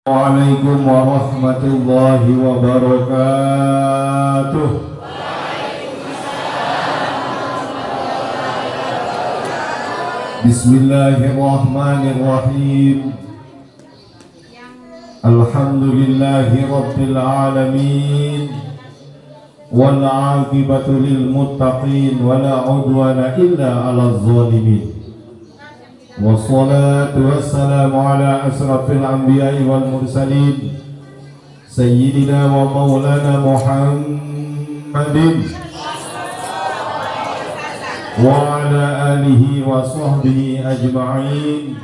Assalamualaikum warahmatullahi wabarakatuh. Bismillahirrahmanirrahim. Alhamdulillahi rabbil alamin. Wal 'aqibatu lil muttaqin wala 'udwana illa 'alal zalimin. Wassalatu wassalamu ala asrafil anbiya'i wal mursalin sayyidina wa maulana Muhammadin wa ala alihi wa sahbihi ajma'in.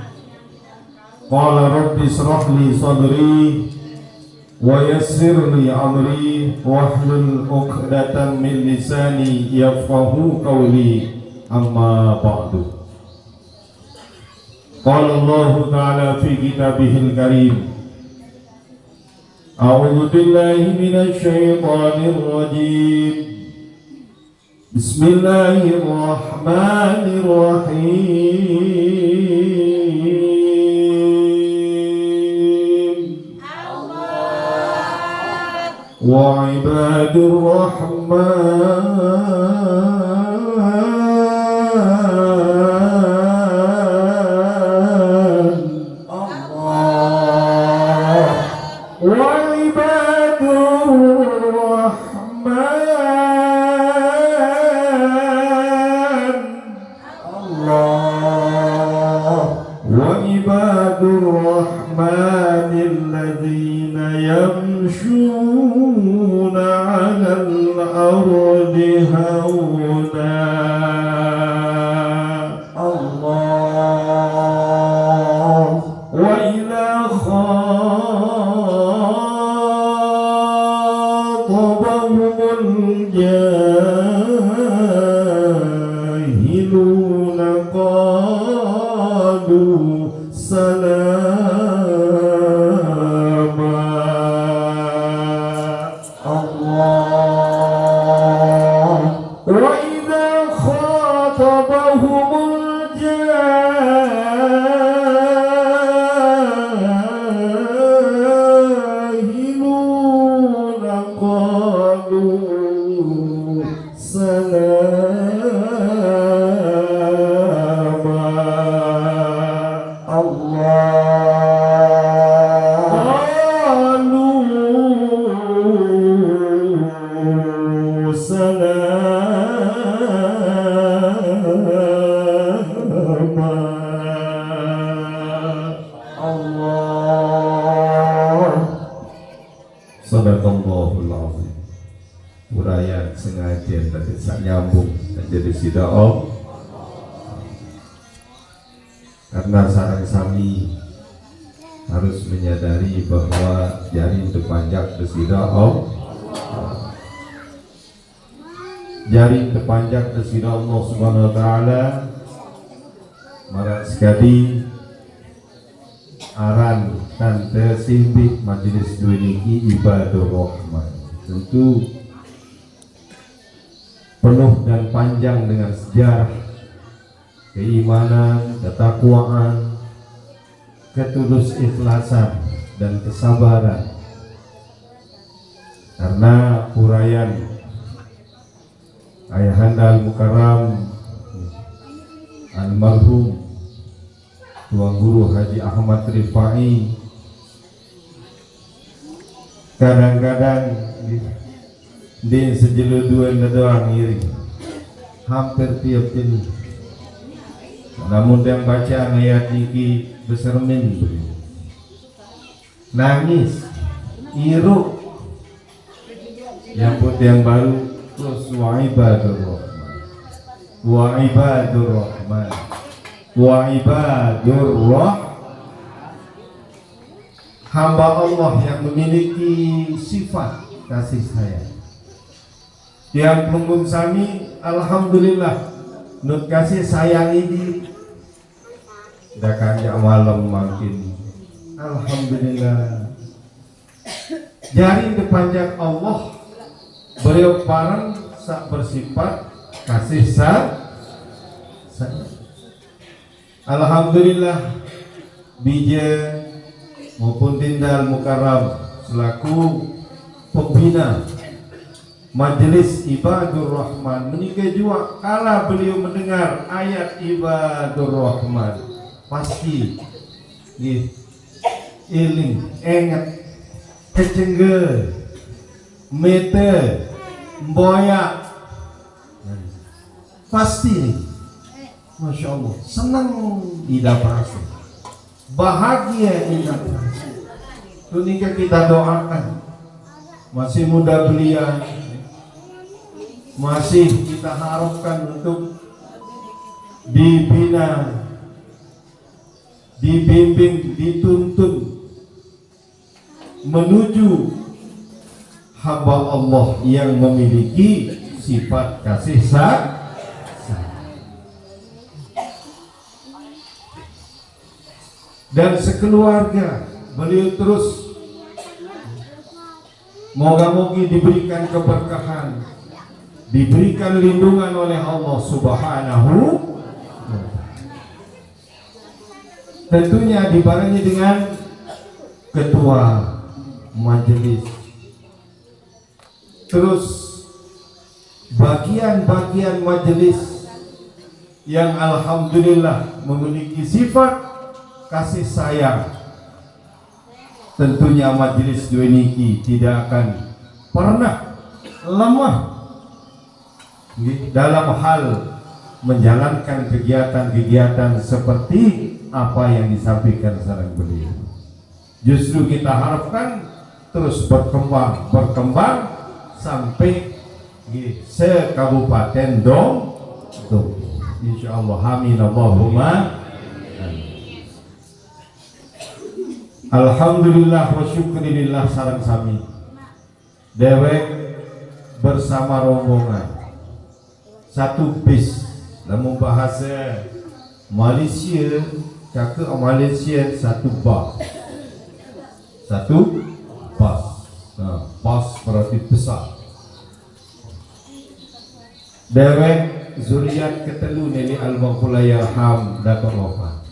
Qala rabbi israh li sadri wa yassir li amri wahlul 'uqdatam min lisani yafqahu qawli. Amma ba'du. Qala Allah ta'ala fi kitabihil karim. A'udzu billahi minasy syaithanir rajim. Bismillahirrahmanirrahim. Wa ibadur rahman Sadaqallahul azim. Uraian sengaja tadi sak nyambung jadi sida om. Karena sarang sami harus menyadari bahwa jari terpanjang desida om. Jari terpanjang desida Allah Subhanahu wa taala. Marah sekali aran tante simbik majelis duiniki ibadur rahman, tentu penuh dan panjang dengan sejarah keimanan, ketakwaan, ketulus ikhlasan dan kesabaran. Karena uraian Ayahanda Al-Mukarram Almarhum Tuan Guru Haji Ahmad Rifai kadang-kadang di sejeluduan doang iri hampir tiap ini. Namun yang baca ayat ini bersermin nangis iruk yang putih yang baru terus wa ibadur rahman wa ibadur rahman wa ibadur hamba Allah yang memiliki sifat kasih sayang. Tiang punggung sami alhamdulillah nut kasih sayang ini dah kaya malam makin alhamdulillah. Jari terpanjang Allah beliau parang sak bersifat kasih sayang. Alhamdulillah bija maupun Dindal Mukarram selaku pembina Majelis Ibadur Rahman menikah juga kala beliau mendengar ayat Ibadur Rahman pasti iling ingat kecengge mete boyak pasti Masya Allah senang tidak pasti bahagia tidak pasti. Tunika kita doakan masih muda belia, masih kita harapkan untuk dibina, dibimbing, dituntun menuju hamba Allah yang memiliki sifat kasih sayang. Dan sekeluarga beliau terus moga-moga diberikan keberkahan, diberikan lindungan oleh Allah Subhanahu. Tentunya dibarengi dengan ketua majelis, terus bagian-bagian majelis yang alhamdulillah memiliki sifat kasih sayang. Tentunya majelis dua niki tidak akan pernah lemah dalam hal menjalankan kegiatan-kegiatan seperti apa yang disampaikan sareng beliau. Justru kita harapkan terus berkembang sampai se-Kabupaten Dong. Insyaallah amin Allahumma. Alhamdulillah wa syukurillah sareng sami dewek bersama rombongan satu bis namun bahasa Malaysia cakap Malaysia satu bas bas berarti besar dewek zuriat ketelu Neli Al-Maghfurlah Yarham Dato' Lofa.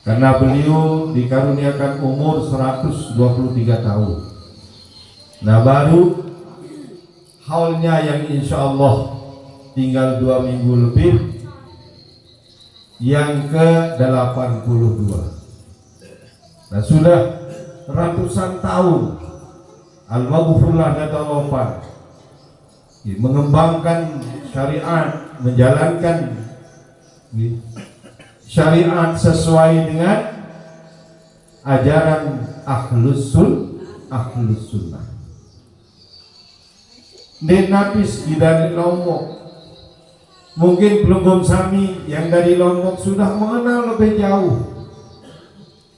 Karena beliau dikaruniakan umur 123 tahun. Nah baru haulnya yang insya Allah tinggal 2 minggu lebih, yang ke-82. Nah sudah ratusan tahun Al-Maghfurlah Dato' Lofa mengembangkan syariat, menjalankan syariat sesuai dengan ajaran ahlus sunnah. Di napis dari Lombok, mungkin belum sami yang dari Lombok sudah mengenal lebih jauh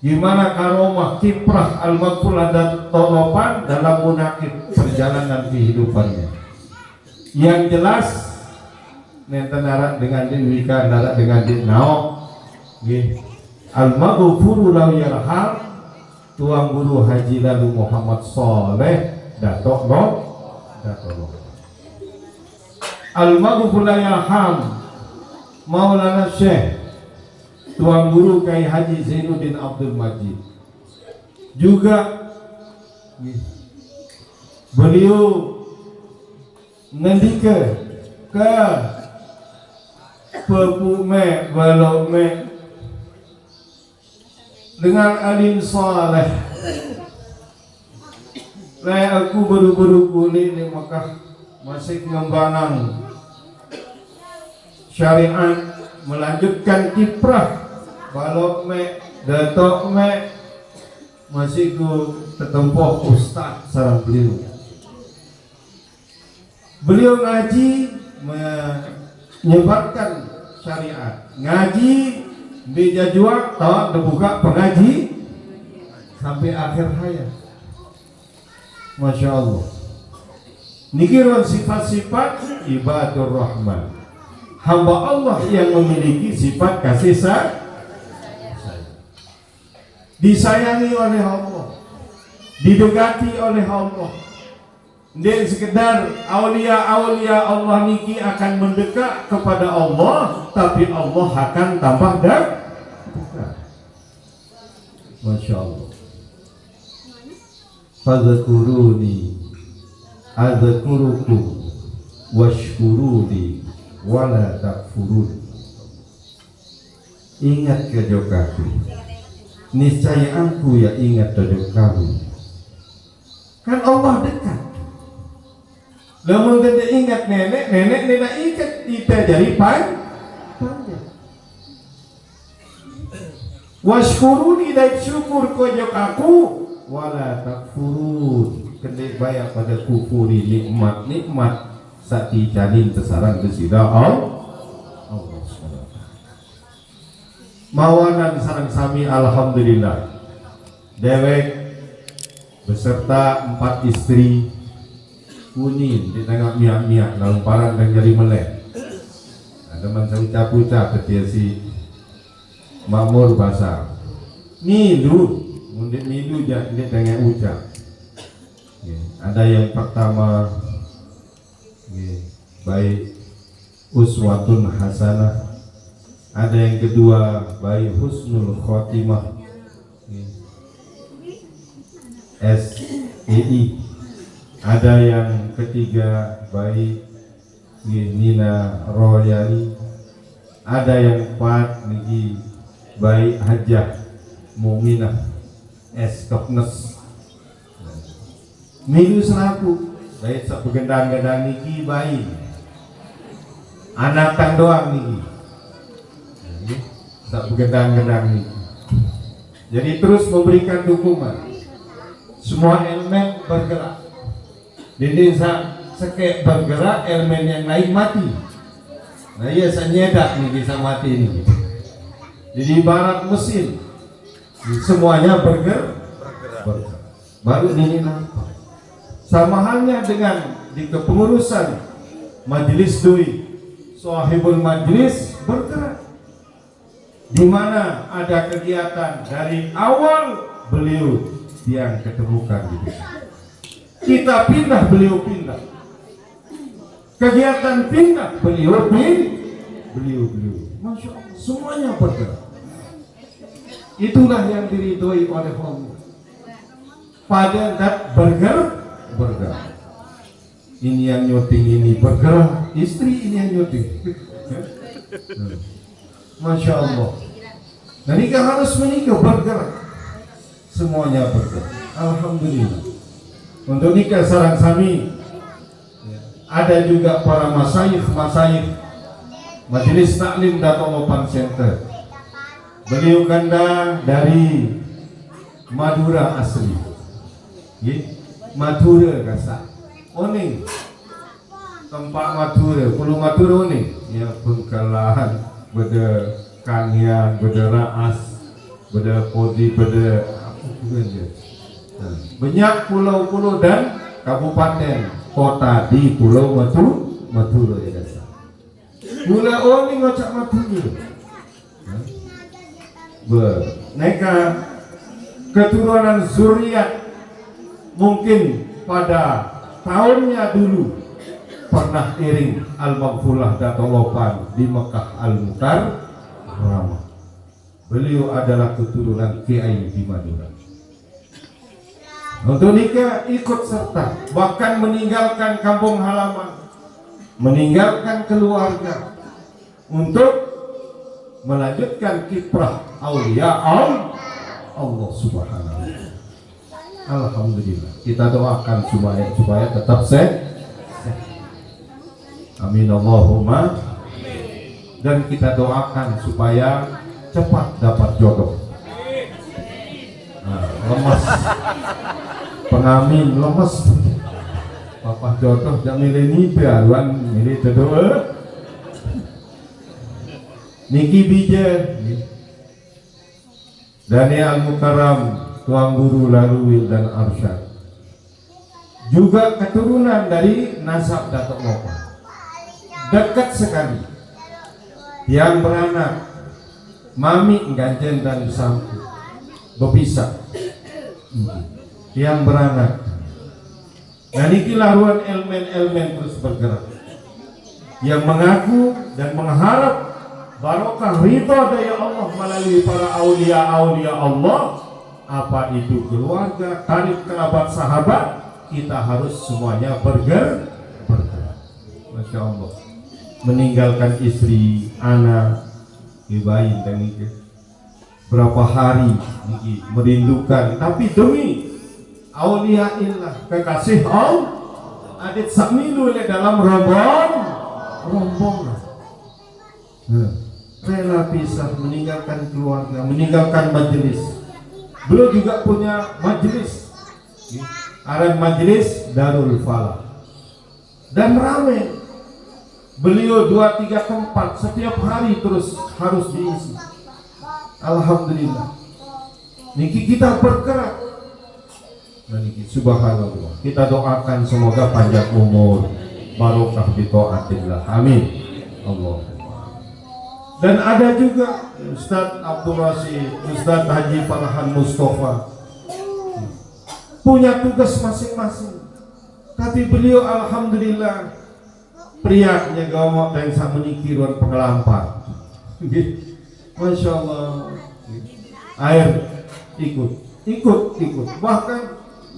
gimana karomah kiprah Al-Maghfurlah Dato' Lofa dalam munakib perjalanan kehidupannya. Yang jelas nenten darat dengan Wika, darat dengan Naok. Al-Maghfurullah Yarham Tuang Guru Haji Lalu Muhammad Soleh Dato' Lofa. Al-Maghfurullah Yarham Maulana Syekh Tuang Guru Kai Haji Zainuddin Abdul Majid. Juga beliau ngendika ke Pepume Balome dengan alim saleh. Aku buru-buru kulit di Mekah masih ngembangan syariat, melanjutkan kiprah Balome Dato' masih ku tetempoh ustaz sareng beliau. Beliau ngaji menyebarkan syariat, ngaji meja jual tahu dibuka pengaji sampai akhir hayat. Masya Allah. Nikiran sifat-sifat Ibadur Rahman, hamba Allah yang memiliki sifat kasih sayang, disayangi oleh Allah, didekati oleh Allah. Dan sekedar aulia-aulia Allah niki akan mendekat kepada Allah, tapi Allah akan tambah dekat. Masya Allah. Fadhkuruni adzkurukum washkuruni wala takfurun. Ingat kejokaku, niscaya aku ya ingat kepada kamu. Kan Allah dekat. Lamun kita ingat nenek ikat kita jadi panjang. Washkuruni dan syukur kejokaku wala takfurun. Kendek bayar pada kufuri nikmat sakti jalin tesaran kesida Allah SWT. Mawanan sarang sami alhamdulillah dewek beserta 4 istri kuning di tengah miak-miak dalam parang dan jari melek. Ada mansa ucap-ucap ketika si makmur bahasa milu mundik milu di tengah ucap. Ada yang pertama baik uswatun hasanah, ada yang kedua baik husnul khotimah SEI, ada yang ketiga baik Nina Royali, ada yang empat lagi baik Hajah Muminah Eskopnes. Milu selaku baik sak begendang-gendang niki bayi anak tang doang niki sak begendang-gendang niki. Jadi terus memberikan dukungan, semua elemen bergerak. Jadi sekek bergerak, elemen yang lain mati. Nah iya sanyedak niki sama mati niki. Jadi ibarat mesin, semuanya bergerak. Baru ini nampak. Sama halnya dengan di kepengurusan majelis doi, sahibul majelis bergerak. Di mana ada kegiatan dari awal beliau yang ketemukan gitu. Kita pindah, beliau pindah. Kegiatan pindah, beliau. Masya Allah, semuanya bergerak. Itulah yang diridhoi oleh Allah. Pada dat bergerak. Ini yang nyuting ini bergerak, istri ini yang nyuting. Masya Allah. Dan nikah harus menikah bergerak, semuanya bergerak. Alhamdulillah. Untuk nikah sarang sami ada juga para masyayikh Majelis Taklim Dato' Lopan Center. Beliau kanda dari Madura asli. Madura kasa oning tempat Madura, Pulau Madura oning ya Bengkalan, beda Kangian, beda Raas, beda Podi, beda apa juga dia. Banyak pulau-pulau dan kabupaten kota di Pulau Madura ya kasa. Pulau oning ngocak Madura. Neka keturunan zuriat mungkin pada tahunnya dulu pernah iring Al-Maghfulah Dato' Lopan di Mekah Al-Mukarramah. Beliau adalah keturunan Kiai di Madura. Untuk nikah ikut serta, bahkan meninggalkan kampung halaman, meninggalkan keluarga untuk melanjutkan kiprah aulia Allah Subhanahu wa ta'ala. Alhamdulillah, kita doakan supaya tetap sehat. Amin Allahumma. Dan kita doakan supaya cepat dapat jodoh. Nah, lemas, pengamin lemas. Papa jodoh jangan milih nipa, luan milih jodoh. Niki bija, Daniel Al-Mukarram, Tuan Guru Laluwil dan Arsyad, juga keturunan dari nasab Dato' Lopan, dekat sekali. Yang beranak Mami Ganjen dan Sampu berpisah. Yang beranak. Dan inilah ruang elemen terus bergerak, yang mengaku dan mengharap barokah ridha dari Allah melalui para aulia Allah apa itu keluarga, karib kerabat, sahabat, kita harus semuanya bergerak. Masya Allah, meninggalkan istri, anak, ibain dan itu berapa hari ini merindukan, tapi demi auliaillah, kekasih Allah, adit samilu dalam rombong rela pisah, meninggalkan keluarga, meninggalkan majelis. Beliau juga punya majelis, aran majelis Darul Falah, dan ramai. Beliau 2-3 tempat setiap hari terus harus diisi. Alhamdulillah. Niki kita bergerak. Niki subhanallah. Kita doakan semoga panjang umur, barokah di taatillah. Amin. Allahumma. Dan ada juga Ustaz Abdul Rasyid, Ustaz Haji Farhan Mustafa, punya tugas masing-masing. Tapi beliau alhamdulillah priaknya gawak dan sang menikirun pengelampar. Masya Allah. Air ikut. Bahkan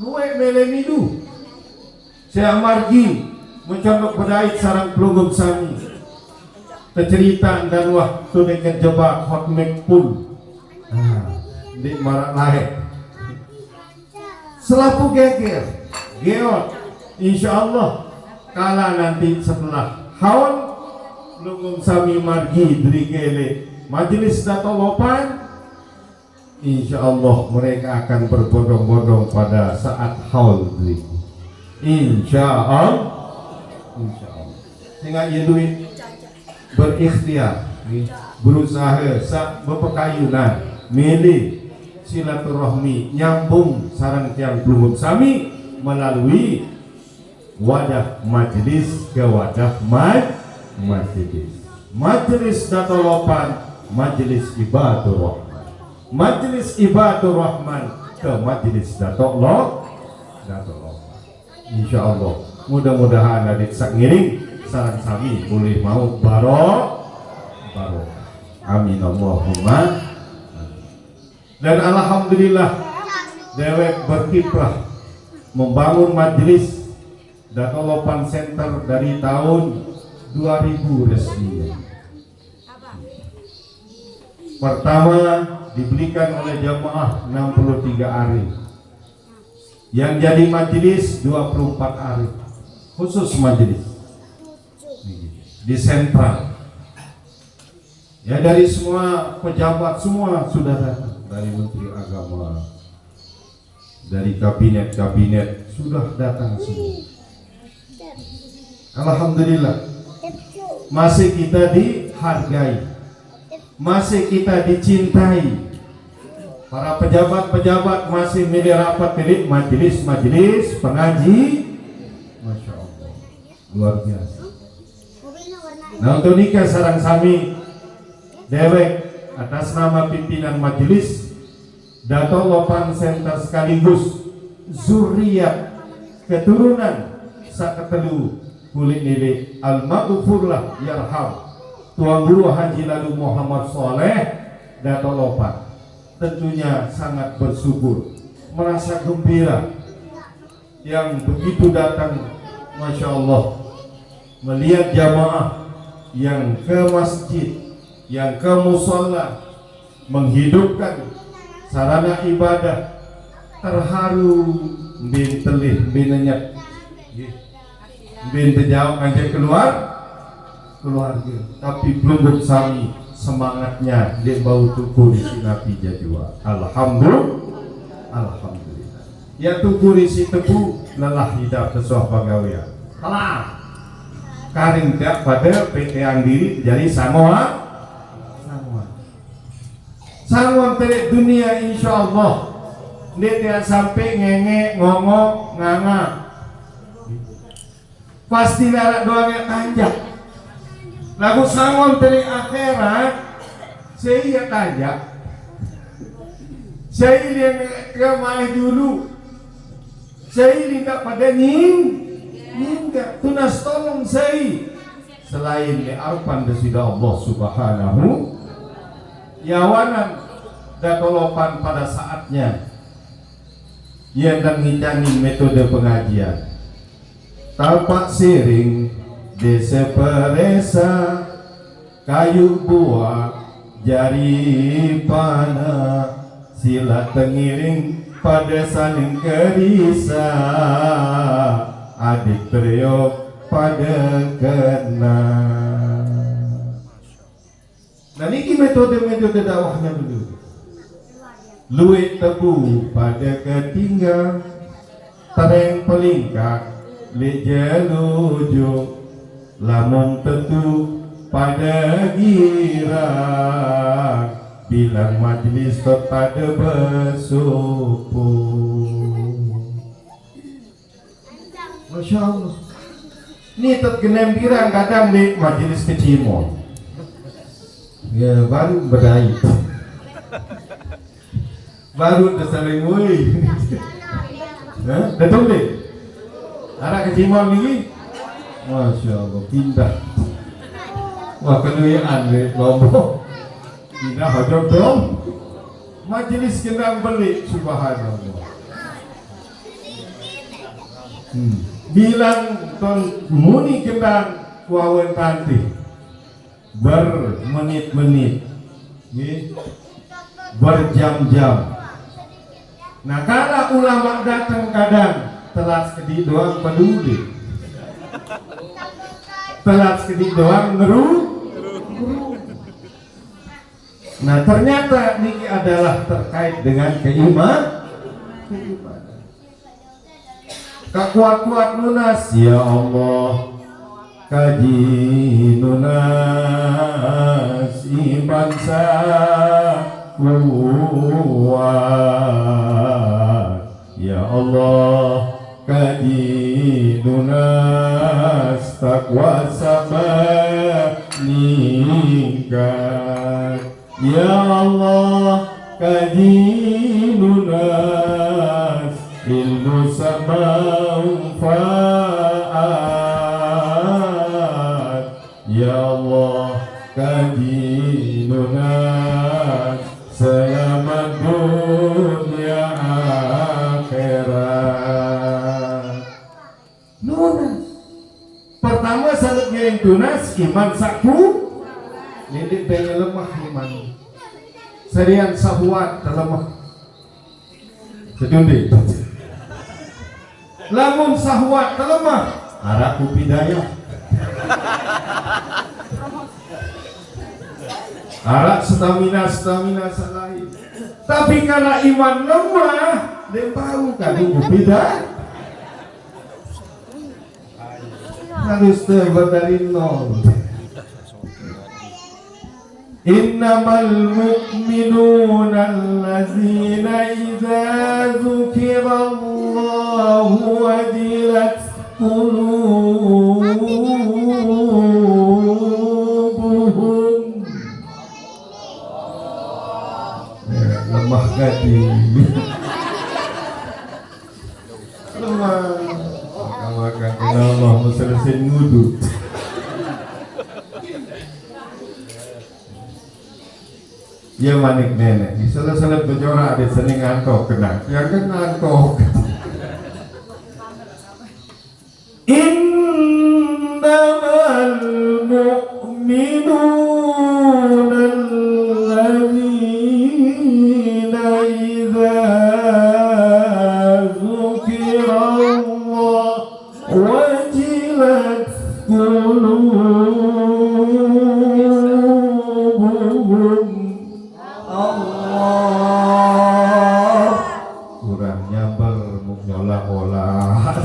luwe melemidu. Saya margi mencondok bedait sarang pelunggum sami. Kecerita dan waktu dengan jebak hot make pun. Di marak lahir. Selaku geger, geot, insya Allah kala nanti setelah hawan pelunggum sami margi dari gele majelis datolopan, insya Allah mereka akan berbondong-bondong pada saat haul dari. Insya Allah. Sehingga ya duit berikhtiar, berusaha berpekayunan, milih silaturahmi, nyambung sarang tiang pelunggum sami melalui wadah majelis ke wadah majelis. Majelis datolopan, majelis ibadur rahman. Majelis ibadur rahman ke majelis datolopan. Insya Allah mudah-mudahan adik sak ngiring sarang sami boleh mau barok. Amin Allahumma. Dan alhamdulillah dewek berkiprah membangun majelis Datolopan Center dari tahun 2000 resmi. Pertama dibelikan oleh jamaah 63 hari. Yang jadi majelis 24 hari. Khusus majelis di sentral. Ya dari semua pejabat semua sudah datang, dari Menteri Agama, dari kabinet sudah datang semua. Alhamdulillah. Masih kita dihargai, masih kita dicintai. Para pejabat masih milih rapat pilih majelis pengaji. Masya Allah, luar biasa. Nah untuk nikah sarang sami dewek atas nama pimpinan majelis Datolopan Center sekaligus zuriat keturunan saketelu kulit nilai al-maghfurlah yarham Tuan Guru Haji Lalu Muhammad Soleh Datolopan. Tentunya sangat bersyukur, merasa gembira yang begitu datang, Masya Allah, melihat jamaah yang ke masjid, yang ke musola, menghidupkan sarana ibadah, terharu, bin telih, bin nenyak, bin terjauh aja keluarga, tapi belum bersami semangatnya dia bau tukur di Nabi Jadwa. Alhamdulillah. Ya tukur isi tebu lelah hidup sesuah pegawaian. Kalah. Karing tak pada PT yang diri jadi sangoan terik dunia insya Allah dia tidak sampai ngenge ngongok nganga pasti larak doangnya tanjak lagu sangon terik akhirat saya tanjak saya yang kemahin dulu saya tidak pada enggak tunas tolong saya selain li'arfan desida Allah subhanahu yawanan datolopan pada saatnya yang dan ngicangin metode pengajian. Tapak siring, desa peresa, kayu buah, jari panah, silat tengiring pada saling kerisa, adik teriok pada kena. Nah ini metode-metode dakwahnya dulu. Luit tebu pada ketinggal, tereng pelingkak, leja lujuk, lamun tentu pada gira, bilang majlis pada bersupu. Masya Allah. Ini tergenembirang kadang di majlis kecimon. Ya baru berdaya. Baru tersaling woi. Datang deh. Anak kecimon ini. Masya Allah pindah. Wah kenuyaan deh lombok. Pindah hajam dong. Majlis kendang beli subhanallah. Bilang ton muni kendang wawan tanti bermenit-menit, berjam-jam. Nah kalau ulama datang kadang telat sedikit doang peduli, telat sedikit doang ngeru. Nah ternyata ini adalah terkait dengan keimanan. Kuat-kuat lunas ya Allah, kaji lunas iman kuat ya Allah, kaji lunas takwa sabar ningkat ya Allah, kaji lunas ilmu sama manfaat ya Allah, kaji lunas selamat dunia akhirat. Lunas pertama salat yang tunas iman saku ini pengen lemah iman serian sahuat terlemah sedundi. Lamun sahwat terlemah arah kupidayah arah stamina salahi. Tapi kalau iman lemah dia bau kali kupidayah harus terbuat dari nol. Innamal mu'minuna allazina idza dzukirallahu wajilat qulubuhum. Lemah gadi. Lemah. Maka Allah selesai ngudut. Ya manik nenek, salah-salah berjorak di sini ngantok kena, ya kan ngantok. Innamal mu'minuna allazina idza dzukirallah wajilat qulubuhum. Allah kurang nyambel mengolah-olah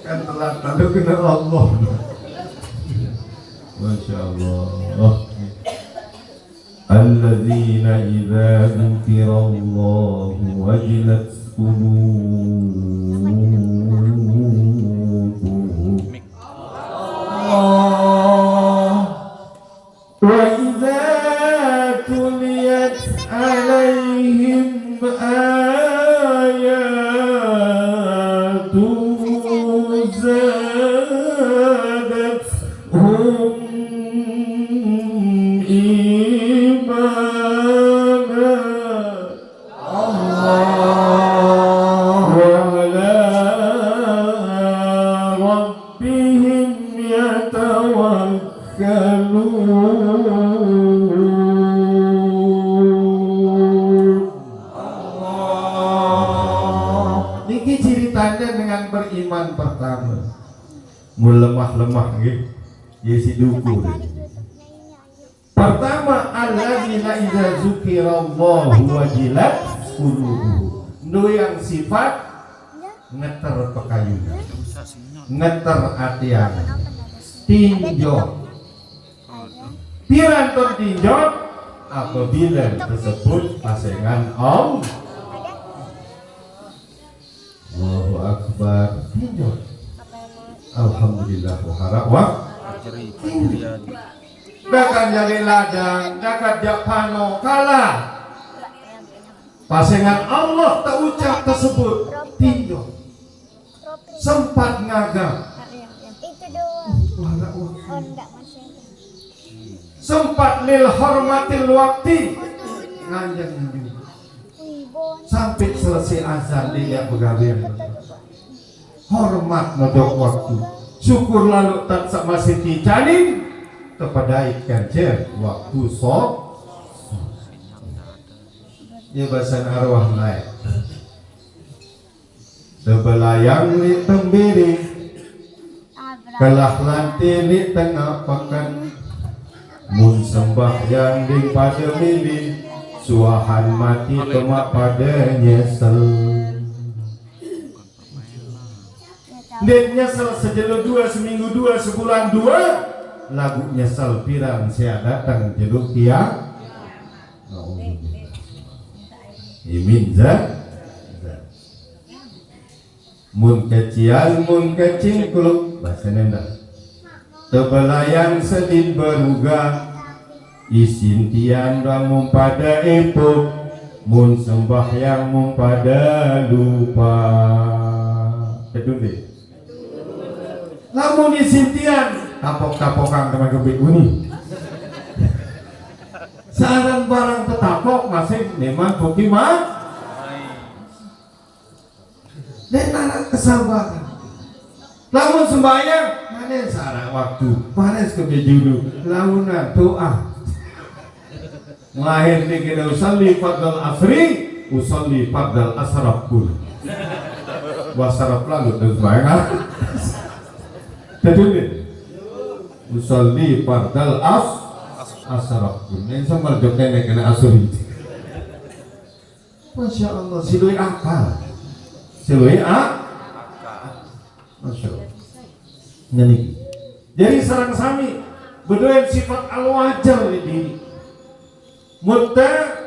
kan telat lalu kena Allah. Masya Allah. Alladzina idza dzukirallahu wajilat qulubuhum. Wa idza tuliyat alaihim ayatuhu zadatuhum imana. yang beriman pertama. Melemah-lemah gitu. Ya si duku. Pertama, alladzina idza dzukirallahu wajilat qulubuhum. Nu yang sifat ngeter pekayunan, ngeter atian, tinjau. Piranton tinjau apabila tersebut pasangan Allahu Akbar tinjau. Alhamdulillah wa dakan jadi ladang, dakan japano kalah. Pasangan Allah tak ucap tersebut tinjau. Sempat ngagam. Sempat lil hormatil waktu nganjang juga. Sampai selesai azan dia pegawai hormat nodok waktu. Syukur lalu tak masih dicanin kepada ikan jer waktu sok. Ya bahasa arwah naik. Sebelayang li tembiri, kelah lanti li tengah pekan. Mun sembahyang ding pada mili, suahan mati temak pada nyesel. Den nyesel sejelo dua, seminggu dua, sebulan dua. Lagu nyesel pirang saya datang jeluk kia. Imin za. Mun kecian, mun kecingkluk bahasa nenda. Tebelayang sedin beruga, isintian ramu pada epok, mun sembahyang mun pada lupa. Kedua. Lamun isintian tapok-tapokan teman kebik uni. Saran barang tetapok masih memang pokimah. Dan anak kesabaran. Lamun sembahyang mana sarang waktu, mana kebijulu, lamunan doa. Lahir di kita usalli fardal asri, usalli fardal asraf pun. Wasaraf lalu terus sembahyang. Tadi usalli fardal asraf pun. Ini sama joknya kena asuri. Masya Allah, silui akal. Silui Masya Allah. Nyanyi. Jadi sarang sami berdua sifat al-wajar di diri. Mutta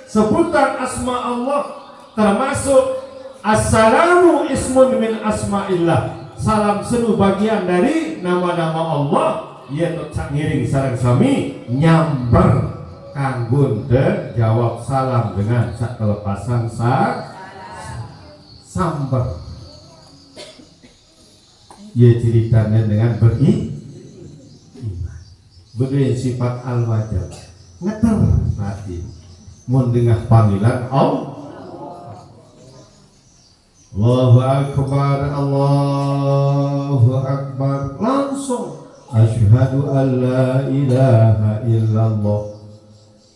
sebutan asma Allah termasuk assalamu ismun min asma'illah. Salam senu bagian dari nama-nama Allah. Ia tak ngiring sarang sami nyamber kanggun dan jawab salam dengan sak kelepasan samber. Ia ceritakan dengan beriman. Berdua sifat al-wajar. Ngeter hati. Mun dengar panggilan Allahu Akbar, Allahu Akbar. Langsung asyhadu an la ilaha illallah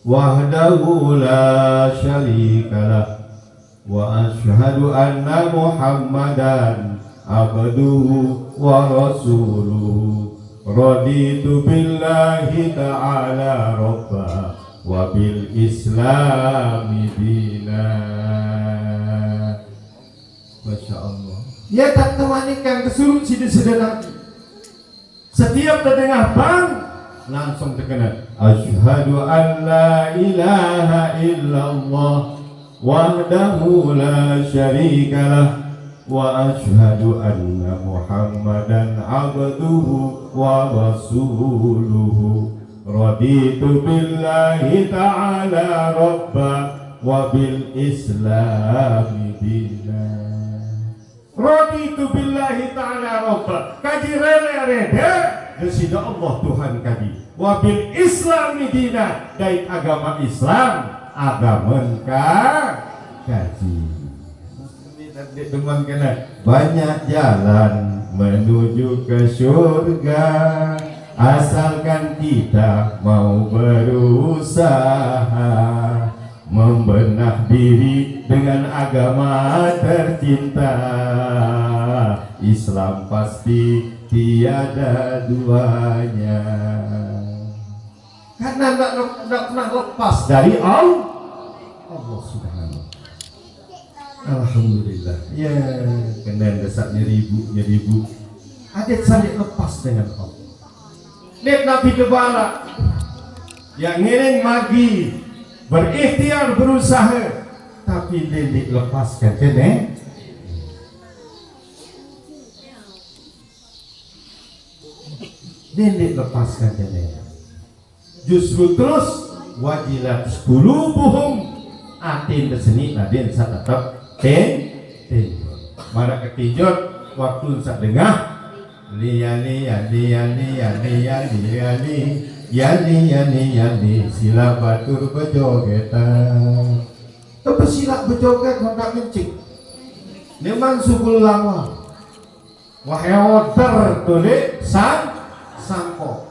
wahdahu la syarikalah wa asyhadu anna Muhammadan abduhu wa rasuluhu. Raditu billahi ta'ala rabba wa bil islami dina. Masya Allah. Ya tak tewanikan kesuruh sida-sida. Setiap terdengar bang langsung terkena asyhadu an la ilaha illallah wahdahu la syarikalah wa asyhadu anna Muhammadan abduhu wa rasuluhu. Raditu billahi ta'ala rabba wa bil islami dina. Raditu billahi ta'ala rabba. Kaji rela-rela desida Allah Tuhan kaji. Wa bil islami dina. Dari agama Islam agama kaji. Teman kena banyak jalan menuju ke surga asalkan kita mau berusaha. membenah diri dengan agama tercinta. Islam pasti tiada duanya, karena tidak pernah lepas dari Allah Subhanahu. Alhamdulillah. Ya, kena desaknya ribu. Adik saling lepas dengan Allah. Lihat Nabi Kebala yang ngiring magi, berikhtiar, berusaha, tapi dia dilepaskan kene. Dia dilepaskan kene. Justru terus wajilat qulubuhum, atin keseni nadin sa tetap ten. Mara ketijot waktu sa dengah yani sila batur bejogetan. Tapi sila bejoget hendak mencik. Memang sukul lama. Wahai order tulis sangko.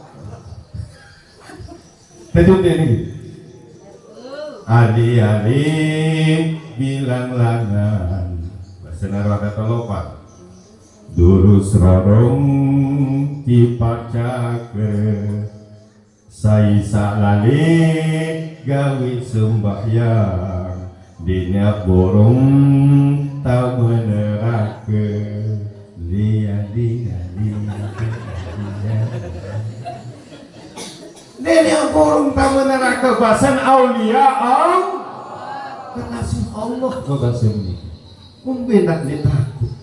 Tedut ini. Ali bilang langan. Bahasa Narwada Tolopan. Durus rorong dipacake saisa lali gawi sembahyang dinya borong tak menerake dinya borong tak menerake bahasan aulia kekasih Allah kekasih ini mungkin tak ditakut.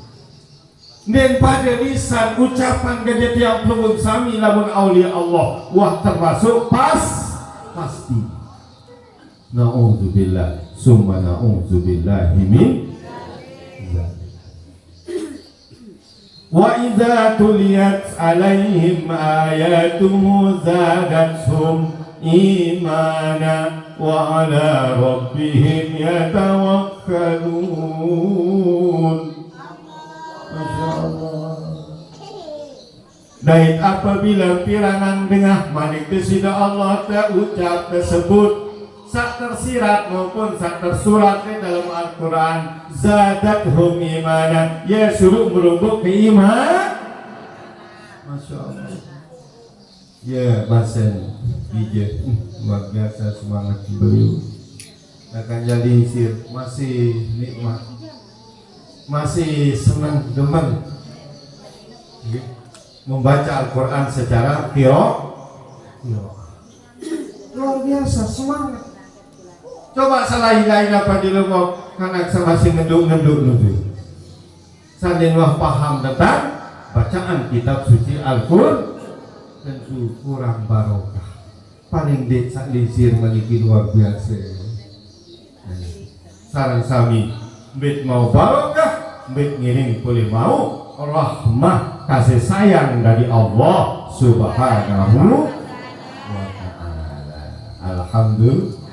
Dan pada lisan ucapan gede tiap pelunggung sami lamun aulia Allah wah termasuk pasti. Na'udzubillah summa na'udzubillahi min dzalik. Wa idza tuliyat alaihim ayatuhu zadatuhum imana wa ala rabbihim yatawakkalun. Masya Allah. Dan apabila pirangan dengah manik kesida Allah terucap tersebut sak tersirat maupun sak tersurat di dalam Al-Quran zadathum imanan, ya suruh merumbuk keiman. Masya Allah. Ya bahasa hijau luar biasa, semangat beliau akan jadi sir masih nikmat, masih senang demen membaca Al-Quran secara luar biasa, semangat. Coba salah ilahi apa di lubuk anak masih ngeduk-ngeduk nuju salin wah paham tentang bacaan kitab suci Al-Quran, tentu kurang barokah. Paling dek sak lisir meniki luar biasa. Sarang sami bet mau barokah, bet ngiring boleh mau rahmah kasih sayang dari Allah Subhanahu wa ta'ala. Alhamdulillah.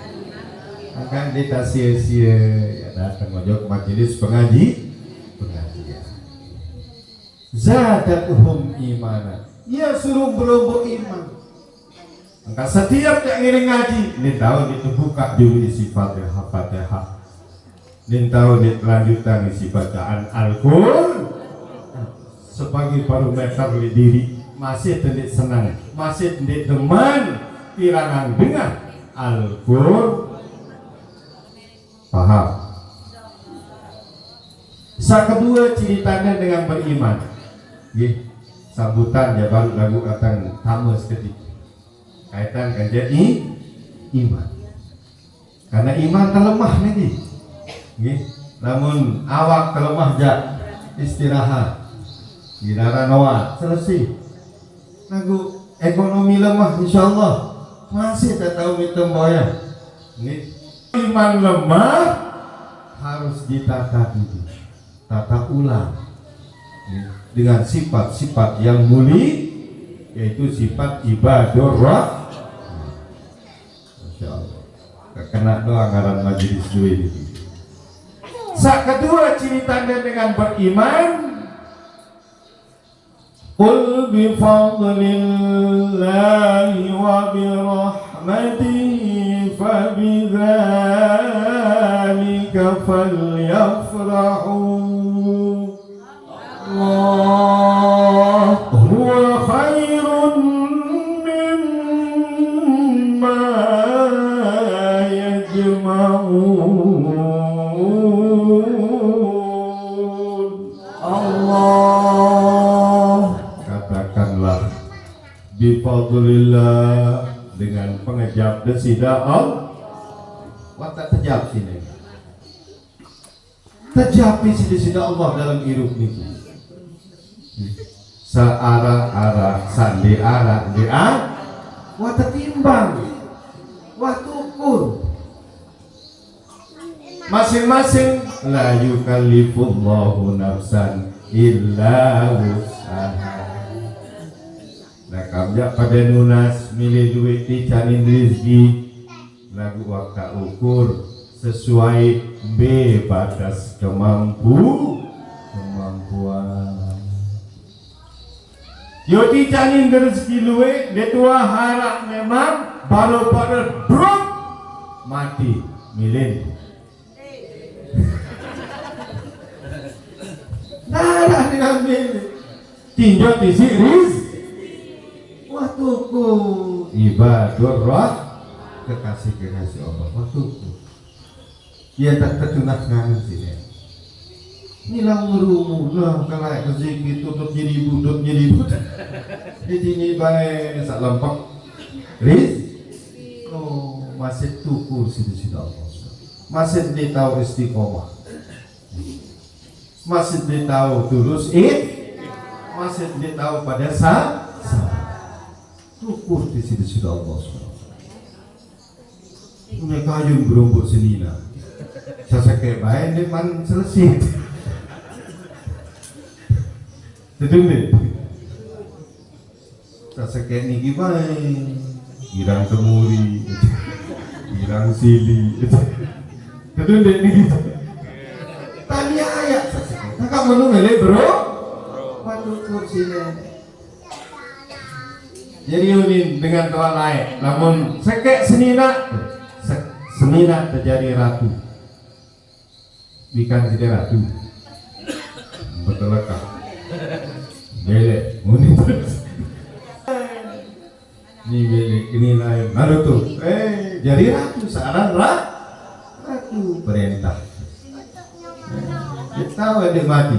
Akan kita sia-sia ya datang mojok majelis pengajian. Zadatuhum imanan, ya suruh berombok iman. Maka setiap yang ngiring ngaji, ini tahu itu buka dulu isi Fatihah. Ini tahu ini lanjutan isi bacaan Al-Quran. Sebagai barometer di diri, masih tidak senang, masih tidak teman, pirangan dengar Al-Quran. Paham? Kedua ceritanya dengan beriman. Sambutan ya baru lagu akan tamu seketika. Kaitan kan jadi iman. Karena iman terlemah nih. Namun awak terlemah jak istirahat. Gilara noa selesai. Lagu ekonomi lemah insyaallah masih tak tahu mitom boya. Iman lemah harus ditata dulu. Tata ulang dengan sifat-sifat yang mulia, yaitu sifat ibadah. Masya Allah. Kena doa anggaran majelis dua ini. Kedua ceritanya dengan beriman. Qul bi fadlillahi wa bi rahmatihi fa bidzalika فليفرحوا الله هو خير مما يجمعون Allah. Katakanlah bifadlillah, dengan pengejap desida Allah. Wata tejap sini. Tejapi desida Allah dalam hidup ini. Searah-arah, sandi arah, dia. Wata timbang, wata ukur. Masing-masing la yukallifullahu nafsan illa wus'aha. Nah kamjak pada nunas milih duit dicanin rezeki lagu waktu ukur sesuai batas kemampuan. Yo dicanin rezeki luwe detua harap memang baru pada brok mati milih. Nah, diambil tinjau di siris waktuku ibadur roh kekasih Allah waktuku ia tak tertunah ngangen sini nilang merumu lah kalau rezeki tutup jadi budut jadi ini baik sak lempak riz oh masih tuku sini Allah masih dia tahu istiqomah masih dia tahu tulus masih dia tahu pada saat tukur di sini sudah Allah SWT. Punya kayu berumput senina. Saya kayak baik dia man selesai. Sedang deh. Saya kayak ni gimana? Girang temuri, girang sili. Sedang deh ni. Tadi ayat. Nak kamu nunggu bro? Waduh kursinya. Jadi ini dengan doa lain. Namun sekek senina terjadi ratu. Ikan jadi ratu. Betul lekah. Belek. Ini belek ini lain. Lalu tuh. Jadi ratu sekarang ratu perintah. Kita tahu dia mati.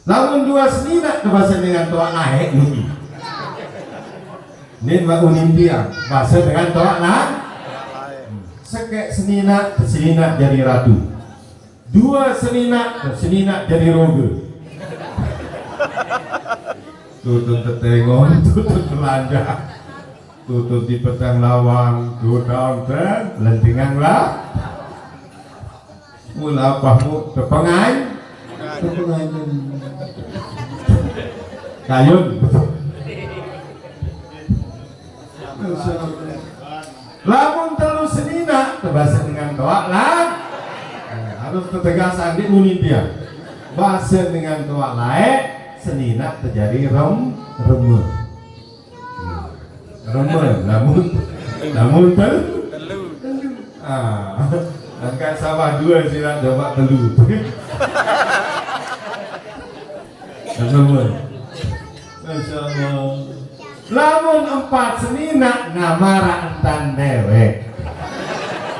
Namun dua senina bahasa dengan doa naik nih. Ini mbak Unimpia bahasa dengan doa naik. Sekek senina jadi ratu. Dua senina jadi roge. Tutut tetengon, tutut telanjang, tutut di petang lawang, tutut lentingan lah. Mula pahmu tepengai kayun lamun terus senina bahasa dengan doa lah harus ketegasan di Unimpia bahasa dengan doa lain senina terjadi reme namun angkat sawah dua silat dapat telu. Insyaallah. Lamun empat senina ngamara entan dewek.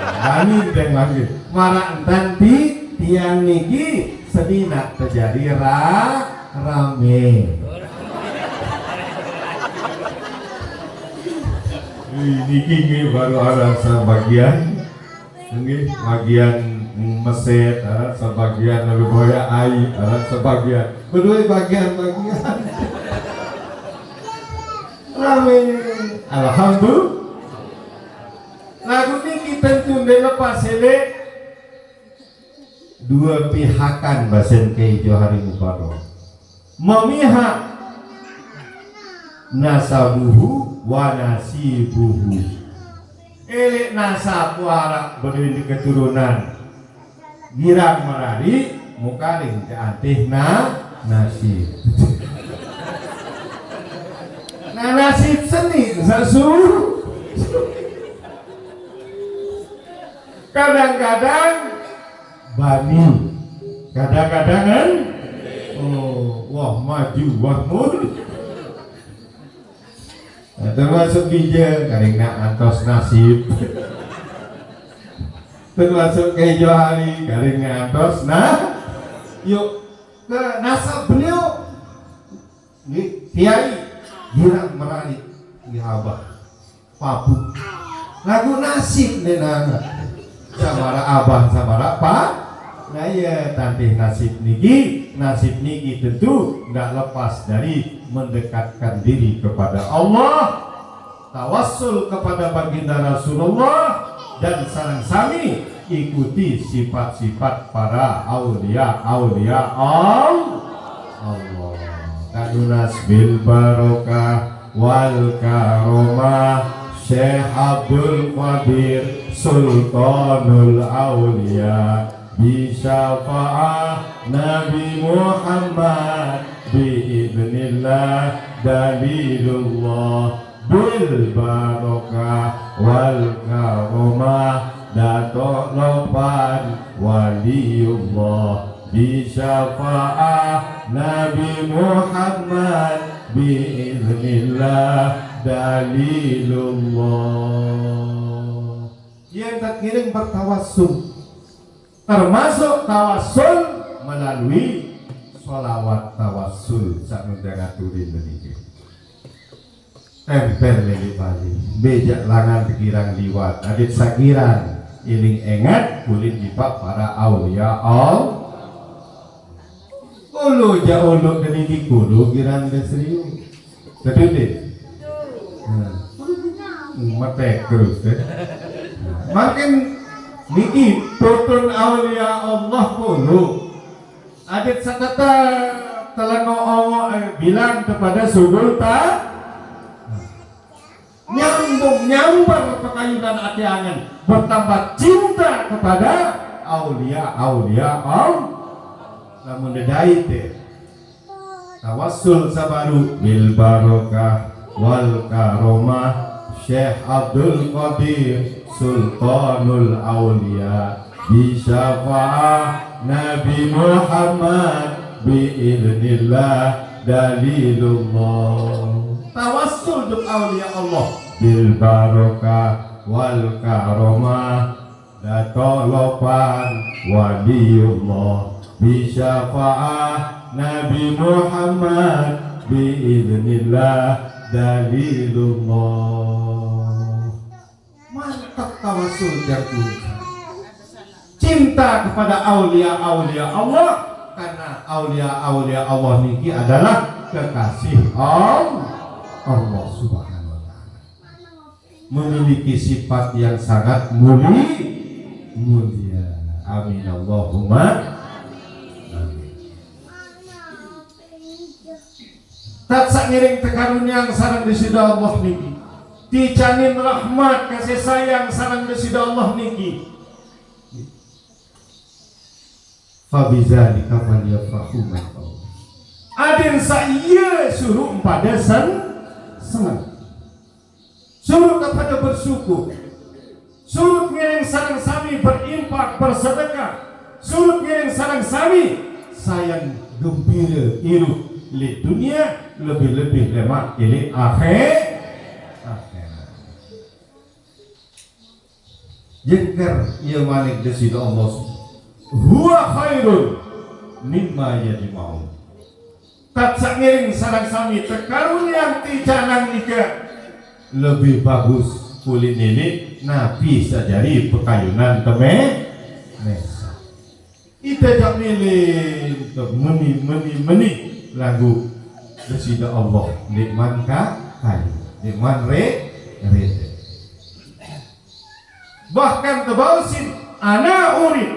Kami dan lagi mara entan tiang niki senina terjadi rame. Niki baru ada sebagian. Ini bagian meset, ada sebagian lalu boya air, ada sebagian berdua bagian rame. Alhamdulillah lagu ini kita tunda lepas selek dua pihakan basen ke Johari Mubarak memihak nasabuhu wa nasibuhu. Elek nasab warak berdiri keturunan girang merari mukaling keantih nasib. Nah nasib seni sesuruh kadang-kadang bani kadang-kadang kan oh wah maju wah mundur. Nah, termasuk bija karena antos nasib termasuk kejo hari karena antos nah yuk ke nasab beliau kiai girang merani di abah pabu lagu nasib nenanga samara abah samara pak nah ya tantih nasib niki tentu nggak lepas dari mendekatkan diri kepada Allah, tawassul kepada baginda Rasulullah, dan sareng sami ikuti sifat-sifat para aulia Allah. Kadunas bil barokah wal karomah Syekh Abdul Qadir Sultanul Aulia bisyafa'ah Nabi Muhammad biidznillah dalilullah bil barokah wal karomah dato lopan waliullah bisyafa'ah Nabi Muhammad biidznillah dalilullah. Yang terkirim bertawassul termasuk tawassul melalui sholawat tawassul saknundang aturin niki tempel lagi Bali bejak langan pikirang liwat adit sakiran iling engat kulit jipak para aulia Allah ulu jauh niki kudu kiran desriu kedede mate terus makin niki tutun aulia Allah kudu adit sakata telengo Allah bilang kepada sudul ta nyambung pekayunan hati angan bertambah cinta kepada aulia Allah namun dedai teh tawassul sabaru bil barokah wal karomah Syekh Abdul Qadir Sultanul Aulia bisyafa'ah Nabi Muhammad biidznillah dalilullah tawassul duk aulia Allah bil barokah wal karomah dato lopan waliullah bisyafa'ah Nabi Muhammad biidznillah dalilullah. Mantap tawassul jatuh cinta kepada aulia-aulia Allah karena aulia-aulia Allah niki adalah kekasih Allah Subhanahu wa taala memiliki sifat yang sangat mulia. Amin Allahumma tak sangiring tekarunyang sarang disida Allah niki dicanin rahmat kasih sayang sarang disida Allah niki fabizalika falyafrahu man adin saya suruh pada senang suruh kepada bersyukur suruh ngiring sarang sami berimpak bersedekah suruh ngiring sarang sami sayang gembira iruh li dunia lebih-lebih lemak ili akhirat jengker ia malik desida Allah huwa khairun mimma yajma'un tak sangiring sarang sami tekarunyang tijanang nika lebih bagus kulit ini nabi sajari pekayunan mesa ita jak milih meni lagu desida Allah nikman kayu nikman bahkan tebausin ana urid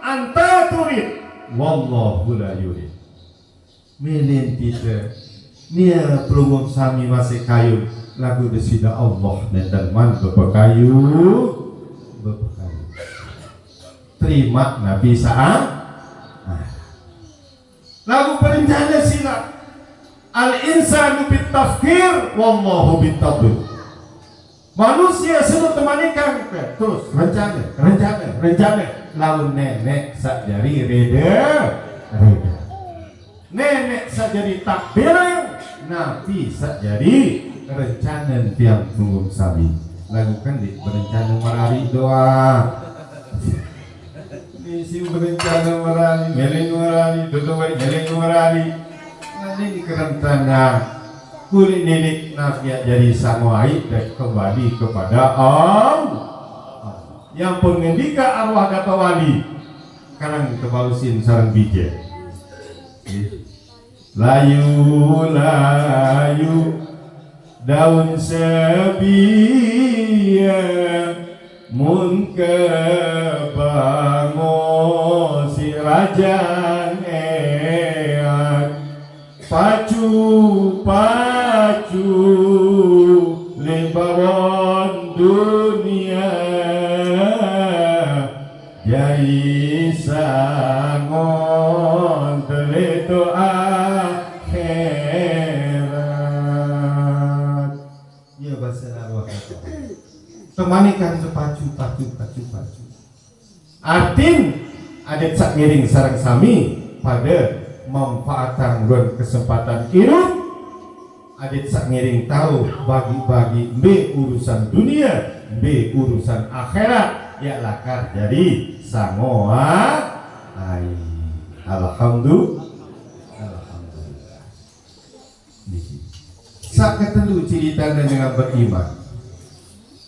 anta turid wallahu la yurid milin kita nia pelumung sami masih kayu lagu desida Allah dan man bepekayu terima nabi saat lagu perencana sila al-insanu bitafkir wallahu bitabir manusia sudah temanikan terus rencana laun nenek sakjari reda nenek sakjari takbir nabi sakjari rencana tiang tunggung sami lakukan di berencana merari doa misi berencana merari meleng merari duduk meleng merari nanti di kerentana kulit nenek nafiat jadi sanguai dan kembali kepada Allah yang pengendika arwah kata wali karang kebalusin sarang bija layu daun sebia mun kebango si rajaan pacu lembawon dunia jai sangon teleto akhirat ya bahasa arwah temanikan sepacu pacu artin adet sak ngiring sarang sami pada manfaatan dan kesempatan hidup adik sak ngiring tahu bagi-bagi B urusan dunia B urusan akhirat ya lakar jadi sangoa alhamdulillah sak ketelu cerita dengan beriman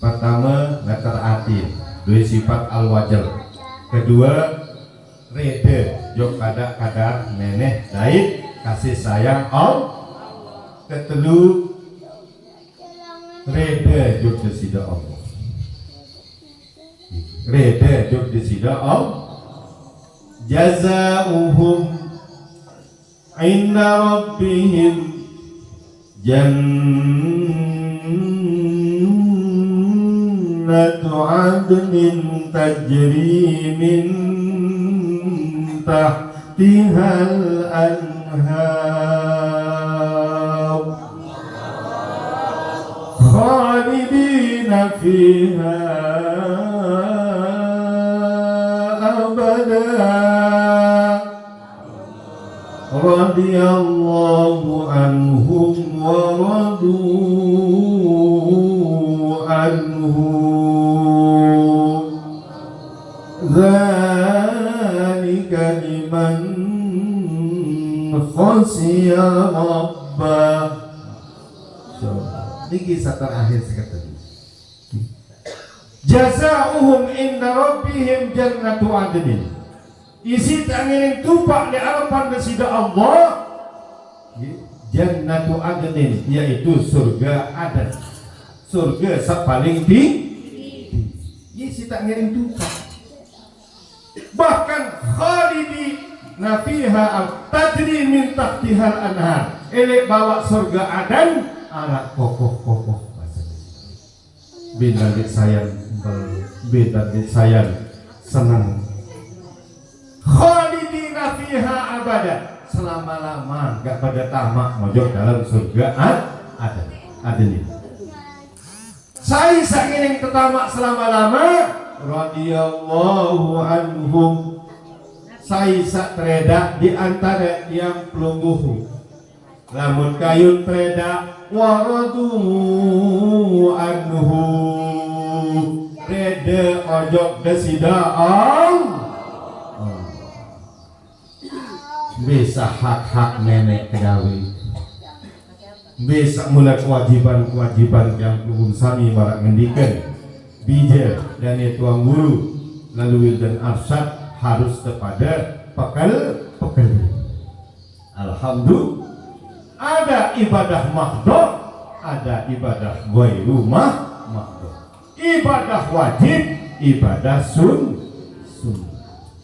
pertama letter atin dua sifat al-wajal kedua rede jok kadar nenek daik kasih sayang ketelu rede jok desida Allah rede jok desida Allah jazaohum inda rabbihim jannatu adnin tajri min tahtihal anhar khalidina fiha abada radiyallahu anhum wa radu anhu liman khasya rabbah. Ini kisah terakhir sekali. Jazaohum inda rabbihim jannatu adnin. Isi tangan tupak di hadapan besida Allah. Jannatu adnin yaitu surga adan. Surga paling tinggi. Isi tangan tupak. Bahkan khalidi nafiha tadri min tahtihal anhar elek bawa surga adan anak kokoh bintang sayang senang khalidi nafiha abada selama-lama gak pada tamak mojok dalam surga adan ini saya ingin tertamak selama-lama radiyallahu anhum saisa tereda di antara yang pelungguh lamun kayun tereda waradu anhu reda ojok desida bisa hak-hak nenek kedawi bisa mulai kewajiban-kewajiban yang belum sami barak ngendikan bija dan tuang guru lalu dan arsyad harus kepada pekal. Alhamdulillah ada ibadah mahdhah ada ibadah ghairu mahdhah ibadah wajib ibadah sunnah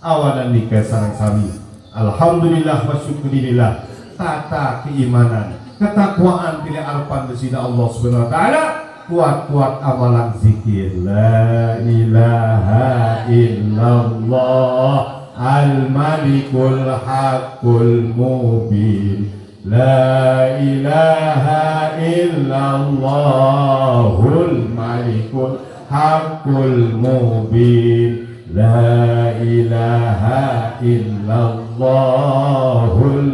awalan nikah sareng sami alhamdulillah wa syukurillah tata keimanan ketakwaan pilih alpan besida Allah subhanahu wa ta'ala kuat-kuat amalan zikir la ilaha illallah al-malikul haqqul mubin la ilaha illallahul malikul haqqul mubin La ilaha illallahul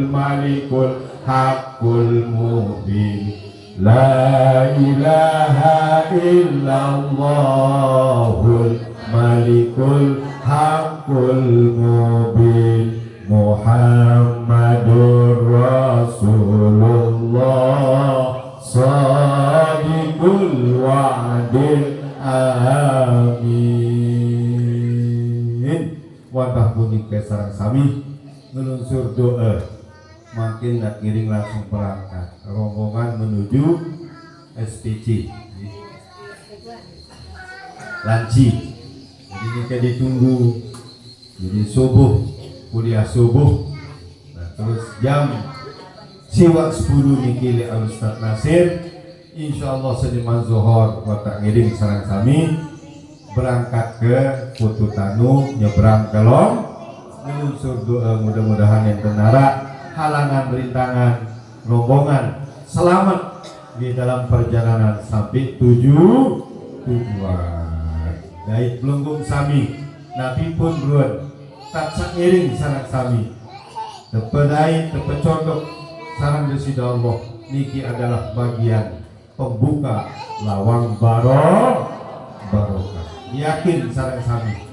malikul haqqul mubin. La ilaha illallahul malikul haqqul mubin. Muhammadur Rasulullah Sadiqul wa'dil amin. Wantah punika sareng sami ngelunsur doa makin nak ngiring langsung berangkat rombongan menuju SPC Lanci. Jadi ini ditunggu jadi subuh, kuliah subuh. Nah, terus jam siwak 10 niki li Ustaz Nasir insyaallah sediman zuhur watak ngiring sareng sami berangkat ke Putu Tanu nyebrang ke Long menunsur doa mudah-mudahan yang tenara halangan rintangan rombongan selamat di dalam perjalanan sampai tujuan. Baik pelunggung sami nabi pun ruan tak ngiring sareng sami tepedai tepecondok sareng desida Allah niki adalah bagian pembuka lawang barokah. Yakin sareng sami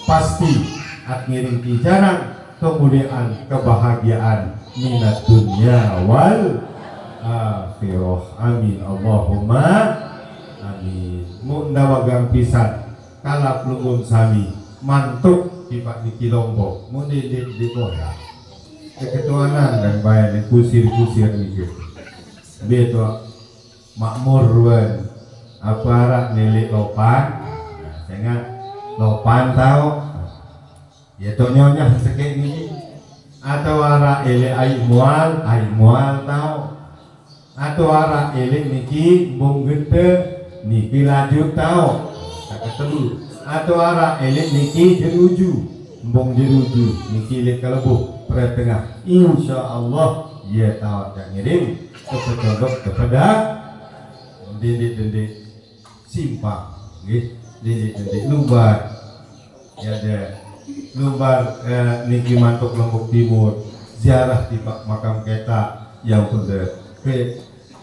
pasti at ngiring tijanan kemuliaan kebahagiaan minat dunia wal akhirah. Amin Allahumma amin. Munda wagang pisan kala pelunggung sami mantuk di Pak Niki Lombok mundi di bola keketuanan dan bayar kusir-kusir nih beto makmur ruan aparat nelik lopan sehingga lopan tahu ya to nyonya sekek ini atau ara ele ai mual tahu atau ara ele niki bung gede niki lanjut tahu tak ketelu atau ara ele niki jeruju bung jeruju niki le kalebuh pertengah insyaallah ya tahu yang ngirim kepada dendek simpang nggih dendek lumbar ya ada lumbar niki mantuk Lombok Timur ziarah di makam kita yang pada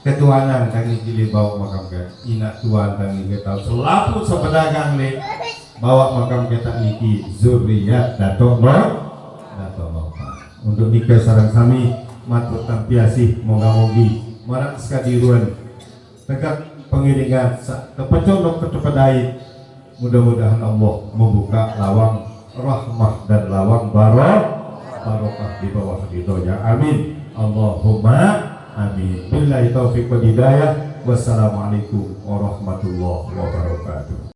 ketuanan kang niki bawa makam kita inak tuan kang niki tahu selapu sepedagang le bawa makam kita niki zuriat dato untuk nikah sareng sami matur tampiasih moga-mogi marak sekadiruan tegak pengiringan kepecondok ketepedai mudah-mudahan Allah membuka lawang rahmah dan lawang barokah di bawah ridhonya. Amin Allahumma amin. Billahi taufiq wal hidayah. Wassalamualaikum warahmatullahi wabarakatuh.